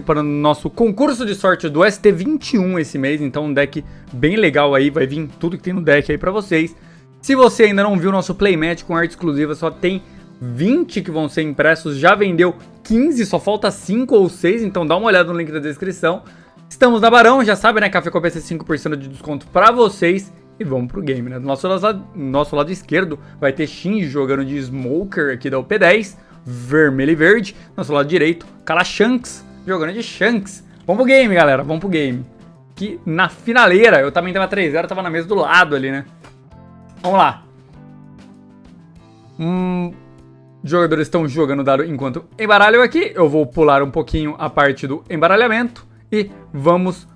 participando do nosso concurso de sorte do ST21 esse mês, então um deck bem legal aí, vai vir tudo que tem no deck aí pra vocês. Se você ainda não viu nosso playmatch com arte exclusiva, só tem 20 que vão ser impressos, já vendeu 15, só falta 5 ou 6, então dá uma olhada no link da descrição. Estamos na Barão, já sabe, né, Café com PC 5% de desconto pra vocês. E vamos pro game, né? Do nosso lado esquerdo vai ter Shinji jogando de Smoker aqui da UP10, vermelho e verde. Nosso lado direito, Shanks jogando de Shanks. Vamos pro game, galera, vamos pro game. Que na finaleira, eu também tava 3-0, tava na mesa do lado ali, né? Vamos lá. Os jogadores estão jogando dado enquanto embaralham aqui. Eu vou pular um pouquinho a parte do embaralhamento e vamos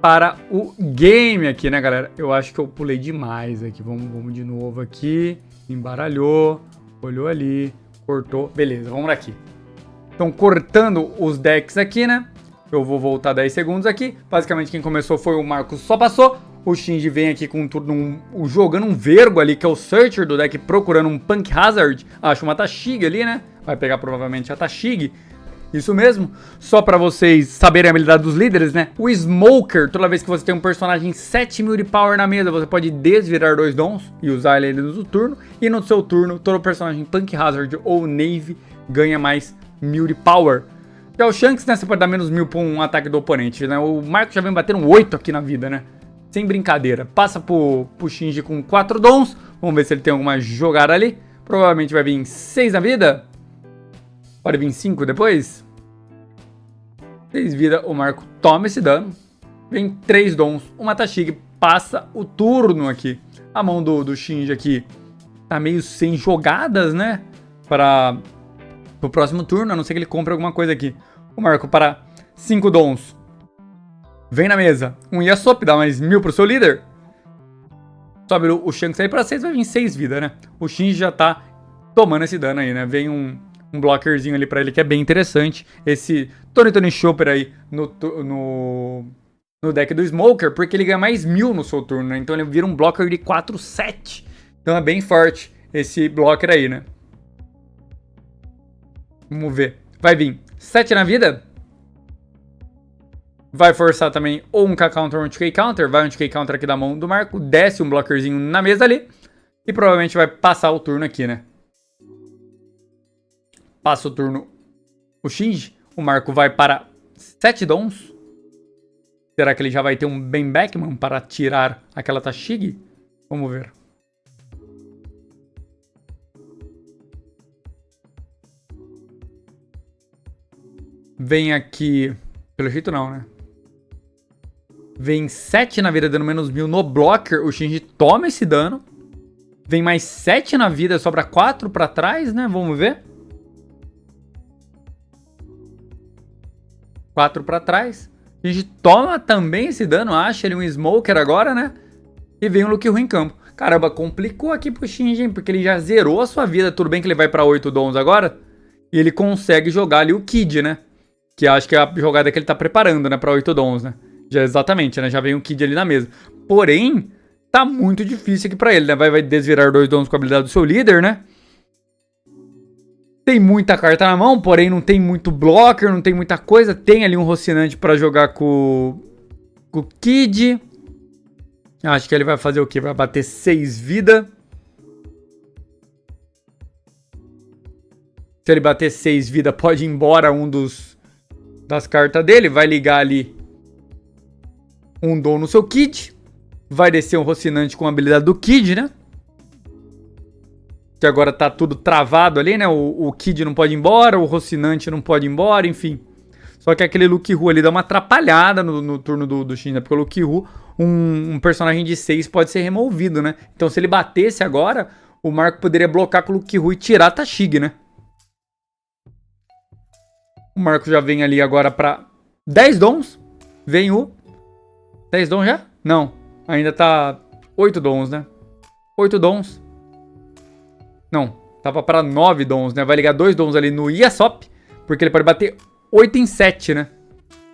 para o game aqui, né, galera? Eu acho que eu pulei demais aqui. Vamos de novo aqui. Embaralhou, olhou ali, cortou. Beleza, vamos aqui. Estão cortando os decks aqui, né? Eu vou voltar 10 segundos aqui. Basicamente, quem começou foi o Marcos, só passou. O Shinji vem aqui com um turno jogando um Vergo ali, que é o Searcher do deck, procurando um Punk Hazard. Acho uma Tashig ali, né? Vai pegar provavelmente a Tashig. Isso mesmo. Só pra vocês saberem a habilidade dos líderes, né? O Smoker, toda vez que você tem um personagem 7000 de power na mesa, você pode desvirar 2 dons e usar ele no turno. E no seu turno, todo personagem Punk Hazard ou Navy ganha mais 1000 de power. Já o Shanks, né? Você pode dar menos 1000 pra um ataque do oponente, né? O Marco já vem bater um 8 aqui na vida, né? Sem brincadeira. Passa pro Shinji com 4 dons. Vamos ver se ele tem alguma jogada ali. Provavelmente vai vir 6 na vida. Pode vir 5 depois. 6 vida, o Marco toma esse dano. Vem 3 dons, uma Tashig, passa o turno aqui. A mão do Shinji aqui tá meio sem jogadas, né? Para o próximo turno, a não ser que ele compre alguma coisa aqui. O Marco para 5 dons. Vem na mesa. Um Yasop, dá mais 1000 pro seu líder. Sobe o Shanks aí para 6, vai vir 6 vida, né? O Shinji já tá tomando esse dano aí, né? Vem um blockerzinho ali pra ele que é bem interessante. Esse Tony Chopper aí no deck do Smoker, porque ele ganha mais 1000 no seu turno, né? Então ele vira um blocker de 4-7. Então é bem forte esse blocker aí, né? Vamos ver. Vai vir 7 na vida. Vai forçar também ou um K-Counter ou um 2K-Counter. Vai um 2K-Counter aqui da mão do Marco. Desce um blockerzinho na mesa ali. E provavelmente vai passar o turno aqui, né? Passa o turno o Shinji. O Marco vai para 7 dons. Será que ele já vai ter um Ben Beckman para tirar aquela Tashig? Vamos ver. Vem aqui... Pelo jeito não, né? Vem 7 na vida, dando menos 1000 no blocker. O Shinji toma esse dano. Vem mais 7 na vida, sobra 4 para trás, né? Vamos ver. 4 pra trás. A gente toma também esse dano, acha ele um Smoker agora, né? E vem o Luke Hu em campo. Caramba, complicou aqui pro Shinji, hein? Porque ele já zerou a sua vida. Tudo bem que ele vai pra 8 dons agora. E ele consegue jogar ali o Kid, né? Que acho que é a jogada que ele tá preparando, né? Pra 8 dons, né? Já exatamente, né? Já vem um Kid ali na mesa. Porém, tá muito difícil aqui pra ele, né? Vai desvirar 2 dons com a habilidade do seu líder, né? Tem muita carta na mão, porém não tem muito blocker, não tem muita coisa. Tem ali um Rocinante pra jogar com o Kid. Acho que ele vai fazer o quê? Vai bater 6 vida. Se ele bater 6 vida, pode ir embora um das cartas dele. Vai ligar ali um dom no seu Kid. Vai descer um Rocinante com a habilidade do Kid, né? Que agora tá tudo travado ali, né? O Kid não pode ir embora, o Rocinante não pode ir embora, enfim. Só que aquele Luke Hu ali dá uma atrapalhada no turno do Shin, né? Porque o Luke Hu, um personagem de 6 pode ser removido, né? Então se ele batesse agora, o Marco poderia blocar com o Luke Hu e tirar a Tashig, né? O Marco já vem ali agora pra 10 dons. Vem o... 10 dons já? Não. Ainda tá 8 dons, né? 8 dons. Não. Tava pra 9 dons, né? Vai ligar 2 dons ali no Yasop. Porque ele pode bater 8 em 7, né?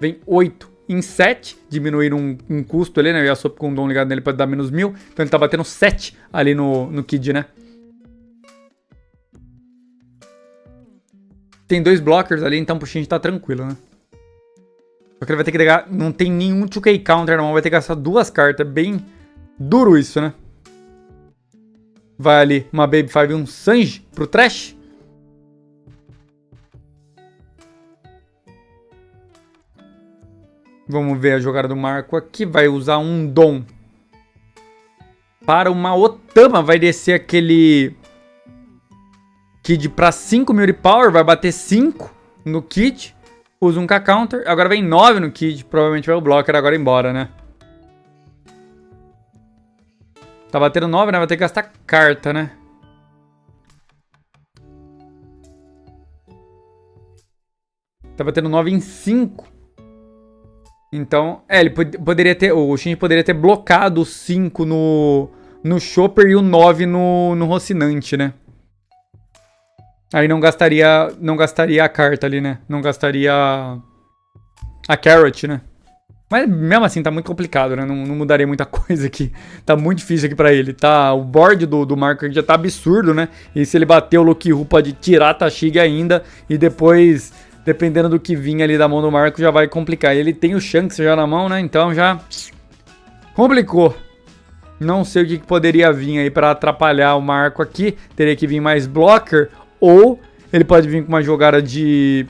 Vem 8 em 7. Diminuir um custo ali, né? O Yasop com um dom ligado nele pode dar menos 1000. Então ele tá batendo 7 ali no Kid, né? Tem 2 blockers ali, então pro Shinji tá tranquilo, né? Só que ele vai ter que pegar... Não tem nenhum 2K counter na mão. Vai ter que gastar 2 cartas. Bem duro isso, né? Vai ali uma Baby 5 e um Sanji pro trash. Vamos ver a jogada do Marco aqui. Vai usar um Dom. Para uma Otama. Vai descer aquele... Kid pra 5.000 de power. Vai bater 5 no Kid. Usa um K-Counter. Agora vem 9 no Kid. Provavelmente vai o Blocker agora embora, né? Tá batendo 9, né? Vai ter que gastar carta, né? Tá batendo 9 em 5. Então, ele poderia ter... O Shinji poderia ter blocado o 5 no Chopper e o 9 no Rocinante, né? Aí não gastaria a carta ali, né? Não gastaria a Carrot, né? Mas mesmo assim tá muito complicado, né? Não mudaria muita coisa aqui. Tá muito difícil aqui pra ele. Tá, o board do Marco aqui já tá absurdo, né? E se ele bater o Lucky Ru pode tirar a Tashig ainda. E depois, dependendo do que vir ali da mão do Marco, já vai complicar. Ele tem o Shanks já na mão, né? Então já complicou. Não sei o que poderia vir aí pra atrapalhar o Marco aqui. Teria que vir mais Blocker. Ou ele pode vir com uma jogada de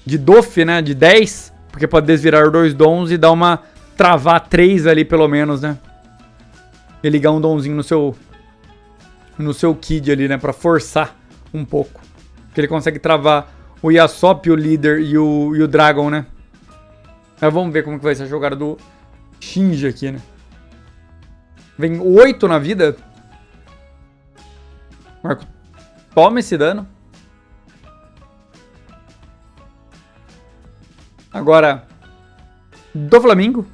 Doff, né? De 10. Porque pode desvirar 2 dons e dar uma... Travar 3 ali, pelo menos, né? E ligar um donzinho no seu Kid ali, né? Pra forçar um pouco. Porque ele consegue travar o Yasop, o Líder e o Dragon, né? Mas vamos ver como que vai ser a jogada do Shinji aqui, né? Vem 8 na vida. Marco toma esse dano. Agora, do Flamengo.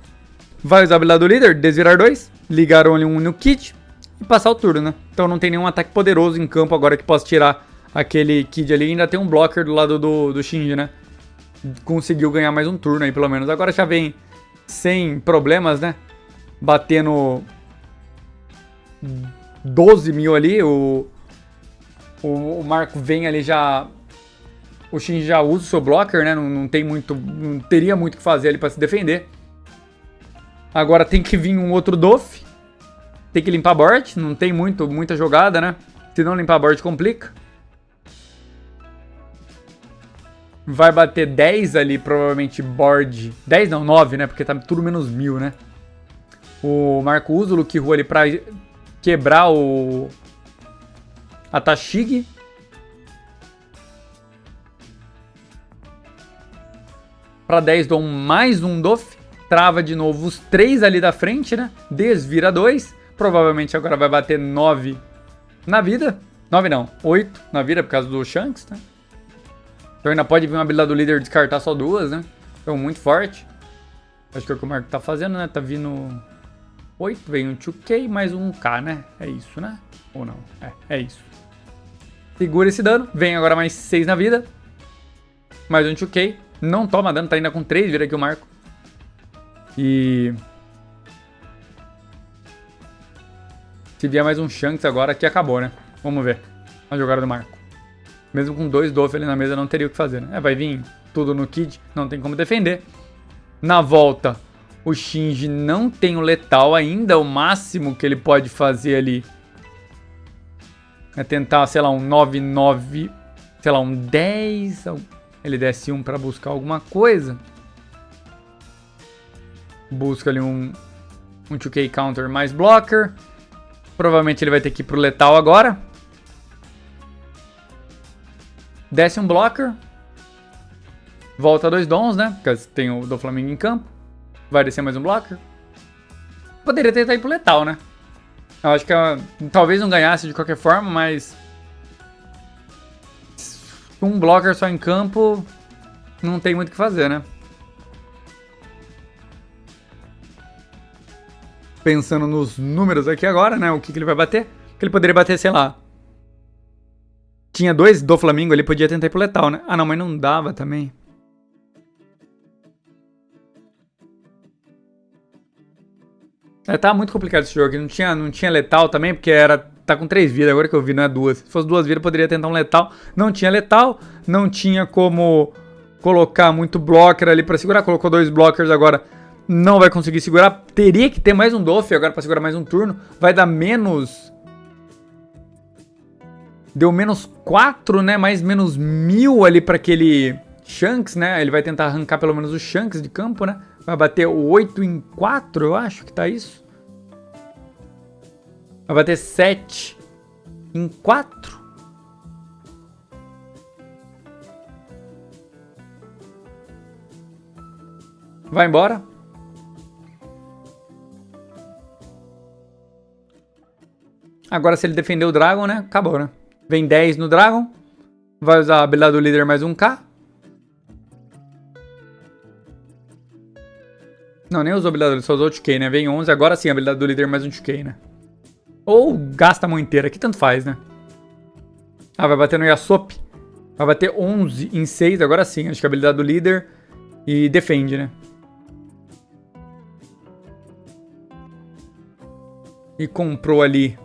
Vai usar a habilidade do líder, desvirar 2. Ligaram ali um no Kid e passar o turno, né? Então não tem nenhum ataque poderoso em campo agora que possa tirar aquele Kid ali. Ainda tem um blocker do lado do Shinji, né? Conseguiu ganhar mais um turno aí, pelo menos. Agora já vem sem problemas, né? Batendo 12 mil ali. O Marco vem ali já... O Shinji já usa o seu blocker, né? Não teria muito o que fazer ali pra se defender. Agora tem que vir um outro Doff. Tem que limpar board. Não tem muita jogada, né? Se não limpar board complica. Vai bater 10 ali, provavelmente board. 10 não, 9, né? Porque tá tudo menos 1000, né? O Marco usa o Lucky Ru ali pra quebrar a Tashig. Para 10 dou mais um Doff. Trava de novo os 3 ali da frente, né? Desvira 2. Provavelmente agora vai bater 9 na vida. 9 não, 8 na vida por causa do Shanks, né? Então ainda pode vir uma habilidade do líder descartar só 2, né? Então muito forte. Acho que é o que o Marco tá fazendo, né? Tá vindo 8, vem um 2K mais um K, né? É isso, né? Ou não? É isso. Segura esse dano. Vem agora mais 6 na vida. Mais um 2K. Não toma dano, tá ainda com 3, vira aqui o Marco. E... se vier mais um Shanks agora, aqui acabou, né? Vamos ver a jogada do Marco. Mesmo com 2 Doff ali na mesa, não teria o que fazer, né? Vai vir tudo no Kid, não tem como defender. Na volta, o Shinji não tem o letal ainda. O máximo que ele pode fazer ali é tentar, sei lá, um 9-9, sei lá, um 10... Ele desce 1 pra buscar alguma coisa. Busca ali um 2K counter mais blocker. Provavelmente ele vai ter que ir pro letal agora. Desce um blocker. Volta 2 dons, né? Porque tem o do Flamengo em campo. Vai descer mais um blocker. Poderia tentar ir pro letal, né? Eu acho que talvez não ganhasse de qualquer forma, mas... um blocker só em campo, não tem muito o que fazer, né? Pensando nos números aqui agora, né? O que ele vai bater? Que ele poderia bater, sei lá. Tinha 2 do Flamengo, ele podia tentar ir pro letal, né? Ah, não, mas não dava também. Tá muito complicado esse jogo aqui. Não tinha letal também, porque tá com 3 vidas, agora que eu vi, não é 2. Se fosse 2 vidas, poderia tentar um letal. Não tinha letal, não tinha como colocar muito blocker ali pra segurar. Colocou 2 blockers agora. Não vai conseguir segurar. Teria que ter mais um Doff agora pra segurar mais um turno. Vai dar menos... Deu menos 4, né? Mais menos 1000 ali pra aquele Shanks, né? Ele vai tentar arrancar pelo menos o Shanks de campo, né? Vai bater 8 em 4, eu acho que tá isso. Vai bater 7 em 4. Vai embora. Agora se ele defender o Dragon, né? Acabou, né? Vem 10 no Dragon. Vai usar a habilidade do líder mais 1k. Não, nem usou a habilidade, ele só usou o 2k, né? Vem 11, agora sim a habilidade do líder mais um 2k, né? Ou gasta a mão inteira, que tanto faz, né? Ah, vai bater no Yasop. Vai bater 11 em 6, agora sim. Acho que a habilidade do líder e defende, né? E comprou ali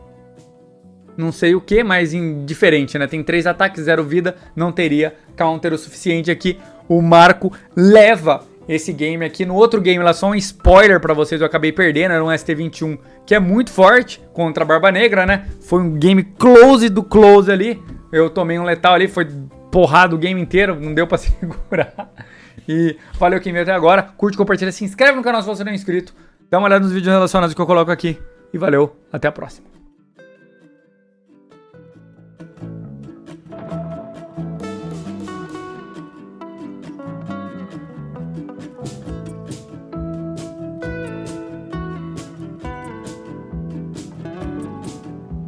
não sei o que, mas indiferente, né? Tem 3 ataques, 0 vida, não teria counter o suficiente aqui. O Marco leva esse game aqui. No outro game, lá só um spoiler pra vocês, eu acabei perdendo, era um ST21 que é muito forte contra a Barba Negra, né? Foi um game close do close ali. Eu tomei um letal ali, foi porrada o game inteiro, não deu pra segurar. E valeu quem veio até agora. Curte, compartilha, se inscreve no canal se você não é inscrito. Dá uma olhada nos vídeos relacionados que eu coloco aqui. E valeu, até a próxima.